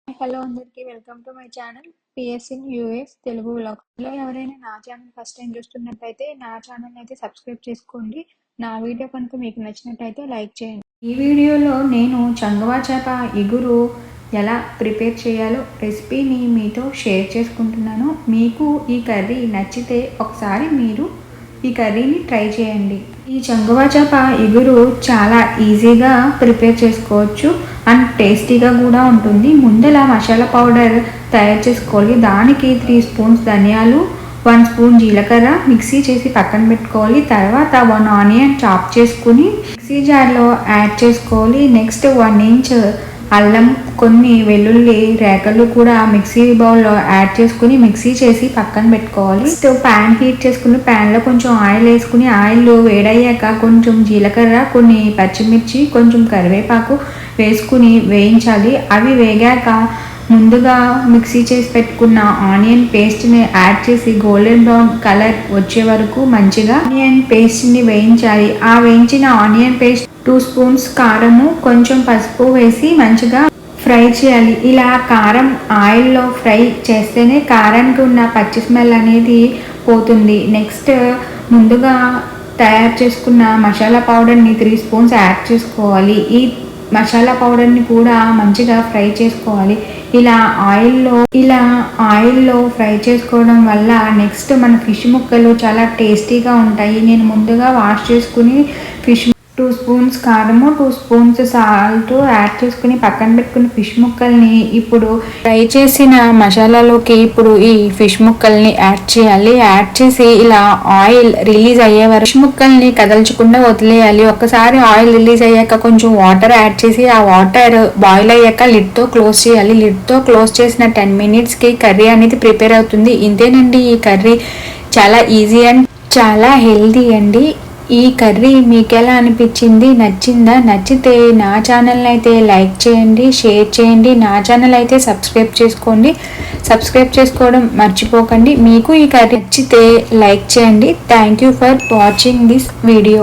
Hello అందరికీ welcome to my channel PS in US Telugu vlogs. లో ఎవరైనా నా ఛానల్ ఫస్ట్ టైం చూస్తున్నట్టయితే నా ఛానల్ అయితే సబ్స్క్రైబ్ చేసుకోండి. నా వీడియో కనుక మీకు నచ్చినట్టయితే లైక్ చేయండి. ఈ వీడియోలో నేను చంగవా చేప ఇగురు ఎలా ప్రిపేర్ చేయాలో రెసిపీని మీతో షేర్ చేసుకుంటున్నాను. మీకు ఈ కర్రీ నచ్చితే ఒకసారి మీరు ఈ కర్రీని ట్రై చేయండి. ఈ చంగవా చేప ఇగురు చాలా ఈజీగా ప్రిపేర్ చేసుకోవచ్చు అండ్ టేస్టీగా కూడా ఉంటుంది. ముందల మసాలా పౌడర్ తయారు చేసుకోవాలి. దానికి 3 స్పూన్స్ ధనియాలు, 1 స్పూన్ జీలకర్ర మిక్సీ చేసి పక్కన పెట్టుకోవాలి. తర్వాత 1 ఆనియన్ చాప్ చేసుకుని మిక్సీ జార్లో యాడ్ చేసుకోవాలి. నెక్స్ట్ 1 ఇంచ్ అల్లం, కొన్ని వెల్లుల్లి రేకలు కూడా మిక్సీ బౌల్లో యాడ్ చేసుకుని మిక్సీ చేసి పక్కన పెట్టుకోవాలి. స్టవ్ ప్యాన్ హీట్ చేసుకుని ప్యాన్లో కొంచెం ఆయిల్ వేసుకుని ఆయిల్ వేడయ్యాక కొంచెం జీలకర్ర, కొన్ని పచ్చిమిర్చి, కొంచెం కరివేపాకు వేసుకుని వేయించాలి. అవి వేగాక ముందుగా మిక్సీ చేసి పెట్టుకున్న ఆనియన్ పేస్ట్ని యాడ్ చేసి గోల్డెన్ బ్రౌన్ కలర్ వచ్చే వరకు మంచిగా ఆనియన్ పేస్ట్ని వేయించాలి. ఆ వేయించిన ఆనియన్ పేస్ట్ 2 స్పూన్స్ కారము, కొంచెం పసుపు వేసి మంచిగా ఫ్రై చేయాలి. ఇలా కారం ఆయిల్లో ఫ్రై చేస్తేనే కారానికి ఉన్న పచ్చి స్మెల్ అనేది పోతుంది. నెక్స్ట్ ముందుగా తయారు చేసుకున్న మసాలా పౌడర్ని 3 స్పూన్స్ యాడ్ చేసుకోవాలి. ఈ మసాలా పౌడర్ని కూడా మంచిగా ఫ్రై చేసుకోవాలి. ఇలా ఆయిల్లో ఫ్రై చేసుకోవడం వల్ల నెక్స్ట్ మన ఫిష్ ముక్కలు చాలా టేస్టీగా ఉంటాయి. నేను ముందుగా వాష్ చేసుకుని ఫిష్ 2 స్పూన్స్ కారము, 2 స్పూన్స్ సాల్ట్ యాడ్ చేసుకుని పక్కన పెట్టుకుని ఫిష్ ముక్కల్ని ఇప్పుడు ఫ్రై చేసిన మసాలాలోకి ఇప్పుడు ఈ ఫిష్ ముక్కల్ని యాడ్ చేయాలి. యాడ్ చేసి ఇలా ఆయిల్ రిలీజ్ అయ్యే వరకు ఫిష్ ముక్కల్ని కదల్చకుండా వదిలేయాలి. ఒకసారి ఆయిల్ రిలీజ్ అయ్యాక కొంచెం వాటర్ యాడ్ చేసి ఆ వాటర్ బాయిల్ అయ్యాక లిడ్తో క్లోజ్ చేయాలి. లిడ్తో క్లోజ్ చేసిన 10 మినిట్స్కి కర్రీ అనేది ప్రిపేర్ అవుతుంది. ఇంతేనండి, ఈ కర్రీ చాలా ఈజీ అండ్ చాలా హెల్దీ అండి. ఈ కర్రీ మీకు ఎలా అనిపించింది? నచ్చిందా? నచ్చితే నా ఛానల్ని అయితే లైక్ చేయండి, షేర్ చేయండి. నా ఛానల్ అయితే సబ్స్క్రైబ్ చేసుకోండి. సబ్స్క్రైబ్ చేసుకోవడం మర్చిపోకండి. మీకు ఈ కర్రీ నచ్చితే లైక్ చేయండి. Thank you for watching this video.